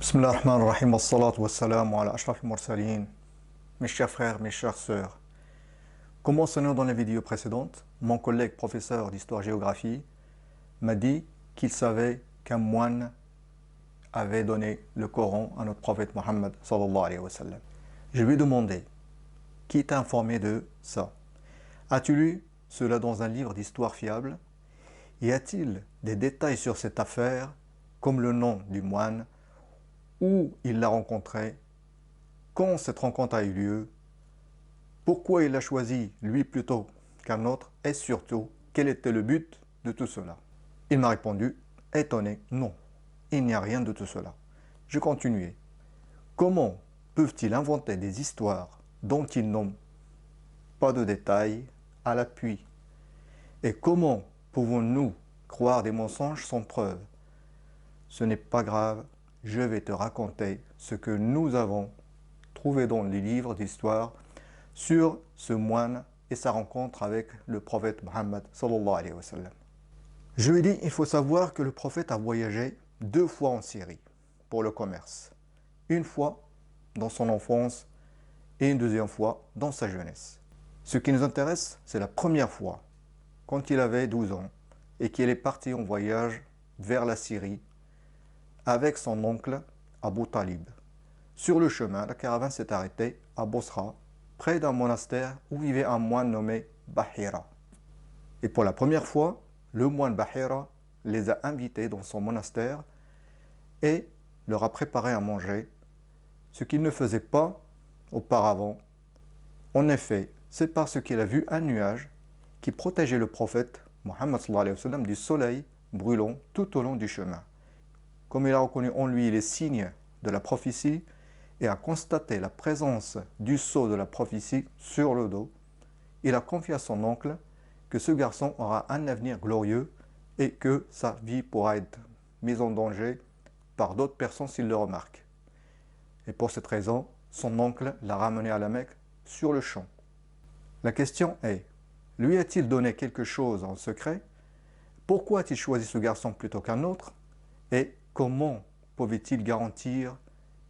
Bismillah ar-Rahman ar-Rahim, wassalatu wassalamu ala ashraf al-mursalin. Mes chers frères, mes chères sœurs, comme mentionné dans la vidéo précédente, mon collègue professeur d'histoire-géographie m'a dit qu'il savait qu'un moine avait donné le Coran à notre prophète Mohammed sallallahu alayhi wa sallam. Je lui ai demandé, qui t'a informé de ça? As-tu lu cela dans un livre d'histoire fiable? Y a-t-il des détails sur cette affaire, comme le nom du moine, où il l'a rencontré, quand cette rencontre a eu lieu, pourquoi il l'a choisi lui plutôt qu'un autre, et surtout, quel était le but de tout cela? Il m'a répondu, étonné, non, il n'y a rien de tout cela. Je continuais. Comment peuvent-ils inventer des histoires dont ils n'ont pas de détails à l'appui? Et comment pouvons-nous croire des mensonges sans preuve? Ce n'est pas grave, je vais te raconter ce que nous avons trouvé dans les livres d'histoire sur ce moine et sa rencontre avec le prophète Mohammed sallallahu alayhi wa sallam. Je lui ai dit, il faut savoir que le prophète a voyagé 2 fois en Syrie pour le commerce. Une fois dans son enfance et une deuxième fois dans sa jeunesse. Ce qui nous intéresse, c'est la première fois, quand il avait 12 ans et qu'il est parti en voyage vers la Syrie avec son oncle Abu Talib. Sur le chemin, la caravane s'est arrêtée à Bosra, près d'un monastère où vivait un moine nommé Bahira. Et pour la première fois, le moine Bahira les a invités dans son monastère et leur a préparé à manger, ce qu'il ne faisait pas auparavant. En effet, c'est parce qu'il a vu un nuage qui protégeait le prophète Mohammed sallallahu alayhi wa sallam du soleil brûlant tout au long du chemin. Comme il a reconnu en lui les signes de la prophétie et a constaté la présence du sceau de la prophétie sur le dos, il a confié à son oncle que ce garçon aura un avenir glorieux et que sa vie pourra être mise en danger par d'autres personnes s'il le remarque. Et pour cette raison, son oncle l'a ramené à la Mecque sur le champ. La question est, lui a-t-il donné quelque chose en secret? Pourquoi a-t-il choisi ce garçon plutôt qu'un autre? Et comment pouvait-il garantir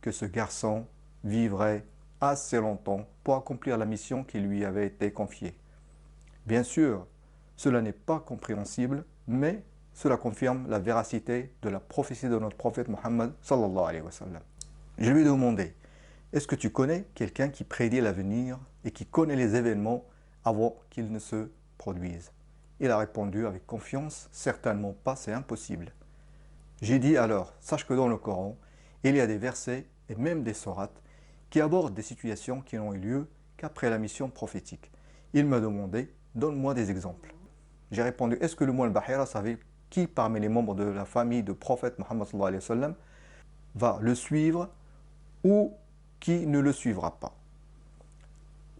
que ce garçon vivrait assez longtemps pour accomplir la mission qui lui avait été confiée? Bien sûr, cela n'est pas compréhensible, mais cela confirme la véracité de la prophétie de notre prophète Mohammed sallallahu alayhi wa sallam. Je lui ai demandé, est-ce que tu connais quelqu'un qui prédit l'avenir et qui connaît les événements avant qu'ils ne se produisent? Il a répondu avec confiance, certainement pas, c'est impossible. J'ai dit alors, sache que dans le Coran, il y a des versets et même des sourates qui abordent des situations qui n'ont eu lieu qu'après la mission prophétique. Il m'a demandé, donne-moi des exemples. J'ai répondu, est-ce que le moine Bahira savait qui parmi les membres de la famille du prophète Mohammed sallallahu alayhi wa sallam va le suivre ou qui ne le suivra pas?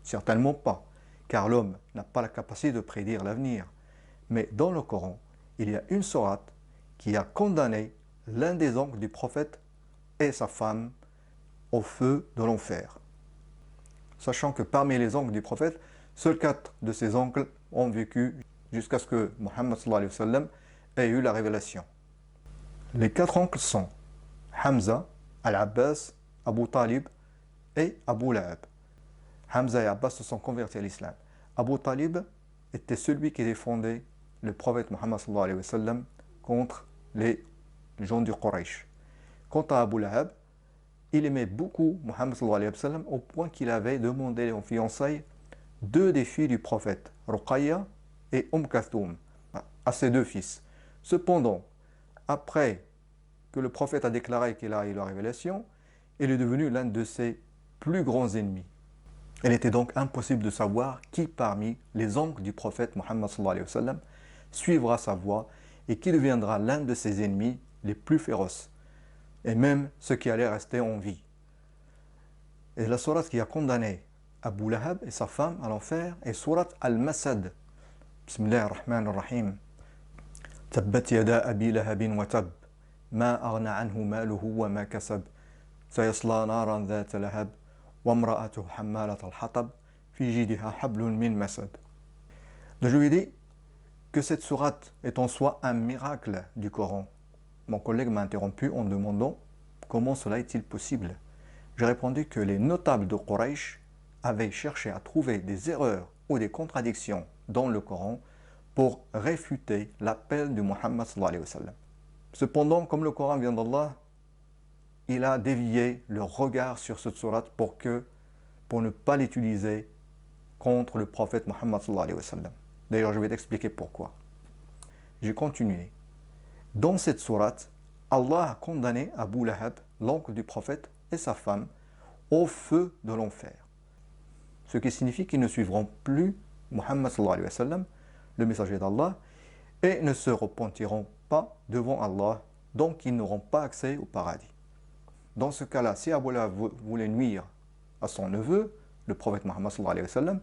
Certainement pas, car l'homme n'a pas la capacité de prédire l'avenir. Mais dans le Coran, il y a une sourate qui a condamné l'un des oncles du prophète et sa femme au feu de l'enfer. Sachant que parmi les oncles du prophète, seuls 4 de ses oncles ont vécu jusqu'à ce que Mohammed sallallahu alayhi wa sallam ait eu la révélation. Les 4 oncles sont Hamza, Al-Abbas, Abu Talib et Abu Lahab. Hamza et Abbas se sont convertis à l'islam. Abu Talib était celui qui défendait le prophète Mohammed sallallahu alayhi wa sallam contre les gens du Quraysh. Quant à Abu Lahab, il aimait beaucoup Mohammed sallallahu alayhi wa sallam au point qu'il avait demandé en fiançailles 2 des filles du prophète, Ruqayya et Kalthum, à ses 2 fils. Cependant, après que le prophète a déclaré qu'il a eu la révélation, il est devenu l'un de ses plus grands ennemis. Il était donc impossible de savoir qui parmi les oncles du prophète Mohammed sallallahu alayhi wa sallam suivra sa voie et qui deviendra l'un de ses ennemis les plus féroces, et même ceux qui allaient rester en vie. Et la sourate qui a condamné Abu Lahab et sa femme à l'enfer est sourate Al-Masad. Bismillah ar-Rahman ar-Rahim. Tabbat yada abi lahabin wa tab, ma aghna anhu maluhu wa ma kasab, sayasla naran dhata lahab, wa imra'atuhu hammalat al-hatab, fi jidiha hablun min masad. Donc je lui ai dit que cette sourate est en soi un miracle du Coran. Mon collègue m'a interrompu en demandant comment cela est-il possible? J'ai répondu que les notables de Quraysh avaient cherché à trouver des erreurs ou des contradictions dans le Coran pour réfuter l'appel de Muhammad sallallahu alayhi wa sallam. Cependant, comme le Coran vient d'Allah, il a dévié le regard sur cette sourate pour ne pas l'utiliser contre le prophète Muhammad sallallahu alayhi wa sallam. D'ailleurs, je vais t'expliquer pourquoi. J'ai continué. Dans cette sourate, Allah a condamné Abu Lahab, l'oncle du prophète, et sa femme au feu de l'enfer. Ce qui signifie qu'ils ne suivront plus Muhammad sallallahu alayhi wa sallam, le messager d'Allah, et ne se repentiront pas devant Allah, donc ils n'auront pas accès au paradis. Dans ce cas-là, si Abu Lahab voulait nuire à son neveu, le prophète Muhammad sallallahu alayhi wa sallam,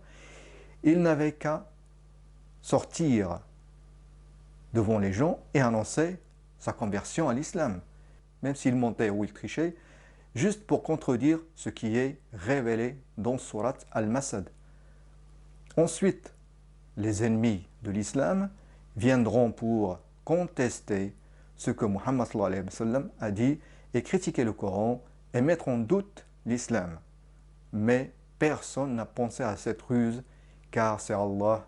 il n'avait qu'à sortir devant les gens et annoncer sa conversion à l'islam, même s'il mentait ou il trichait, juste pour contredire ce qui est révélé dans Surat Al-Masad. Ensuite, les ennemis de l'islam viendront pour contester ce que Muhammad sallallahu alayhi wa sallam a dit et critiquer le Coran et mettre en doute l'islam. Mais personne n'a pensé à cette ruse, car c'est Allah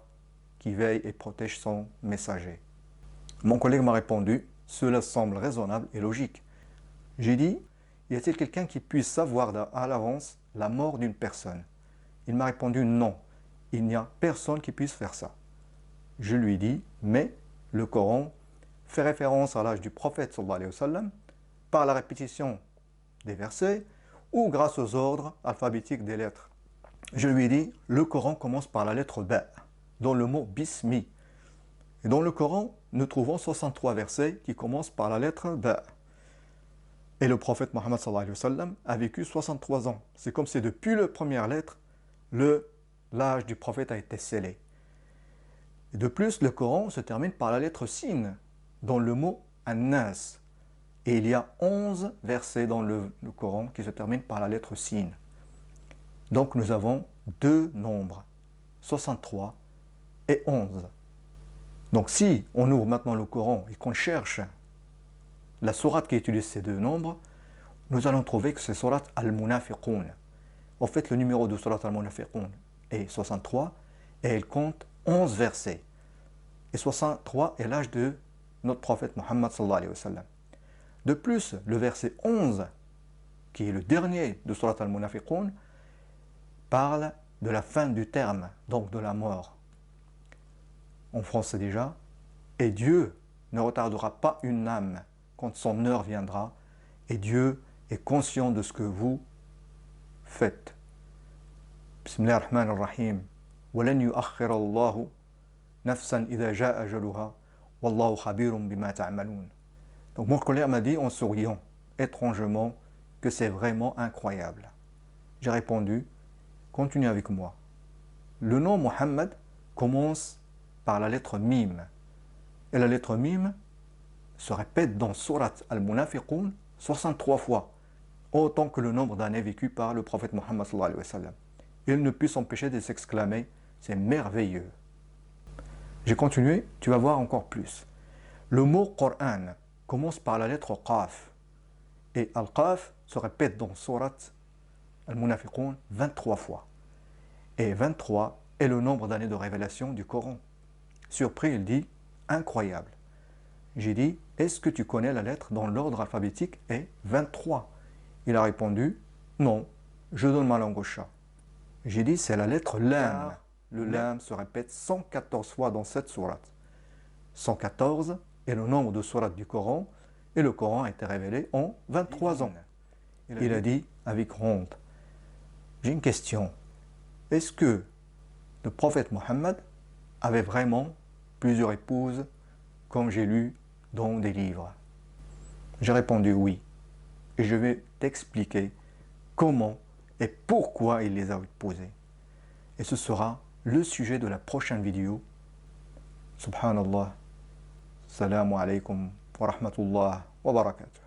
qui veille et protège son messager. Mon collègue m'a répondu, cela semble raisonnable et logique. J'ai dit, y a-t-il quelqu'un qui puisse savoir à l'avance la mort d'une personne? Il m'a répondu, non, il n'y a personne qui puisse faire ça. Je lui dis, mais le Coran fait référence à l'âge du prophète sallallahu alayhi wa sallam par la répétition des versets ou grâce aux ordres alphabétiques des lettres. Je lui ai dit, le Coran commence par la lettre Ba, dans le mot Bismi. Et dans le Coran, nous trouvons 63 versets qui commencent par la lettre Ba. Et le prophète Muhammad sallallahu alayhi wa sallam a vécu 63 ans. C'est comme si depuis la première lettre, l'âge du prophète a été scellé. Et de plus, le Coran se termine par la lettre Sin, dans le mot An-Nas. Et il y a 11 versets dans le Coran qui se terminent par la lettre Sin. Donc nous avons deux nombres, 63 et 11. Donc si on ouvre maintenant le Coran et qu'on cherche la sourate qui utilise ces deux nombres, nous allons trouver que c'est sourate Al-Munafiqun. En fait, le numéro de sourate Al-Munafiqun est 63 et elle compte 11 versets. Et 63 est l'âge de notre prophète Muhammad sallallahu alayhi wa sallam. De plus, le verset 11, qui est le dernier de sourate Al-Munafiqun, parle de la fin du terme, donc de la mort. En français déjà, et Dieu ne retardera pas une âme quand son heure viendra, et Dieu est conscient de ce que vous faites. Bismillah ar-Rahman ar-Rahim. وَلَنْ يُؤَخِّرَ اللَّهُ نَفْسًا إِذَا جَاءَ أَجَلُهَا وَاللَّهُ خَبِيرٌ بِمَا تَعْمَلُونَ. Donc mon collègue m'a dit en souriant étrangement que c'est vraiment incroyable. J'ai répondu, continue avec moi. Le nom Muhammad commence par la lettre Mim. Et la lettre Mim se répète dans Surat Al-Munafiqun 63 fois, autant que le nombre d'années vécues par le prophète Muhammad sallallahu alayhi wa sallam. Il ne put s'empêcher de s'exclamer, c'est merveilleux. J'ai continué, tu vas voir encore plus. Le mot Coran commence par la lettre Qaf. Et Al-Qaf se répète dans Surat Al-Munafiqun 23 fois. Et 23 est le nombre d'années de révélation du Coran. Surpris, il dit, incroyable. J'ai dit, est-ce que tu connais la lettre dont l'ordre alphabétique est 23? Il a répondu, non, je donne ma langue au chat. J'ai dit, c'est la lettre Lam. Le Lam se répète 114 fois dans cette sourate. 114 est le nombre de sourates du Coran, et le Coran a été révélé en 23 ans. Il a dit, avec honte, j'ai une question. Est-ce que le prophète Mohammed avait vraiment plusieurs épouses, comme j'ai lu dans des livres? J'ai répondu oui. Et je vais t'expliquer comment et pourquoi il les a épousées. Et ce sera le sujet de la prochaine vidéo. Subhanallah. Assalamu alaikum wa rahmatullah wa barakatuh.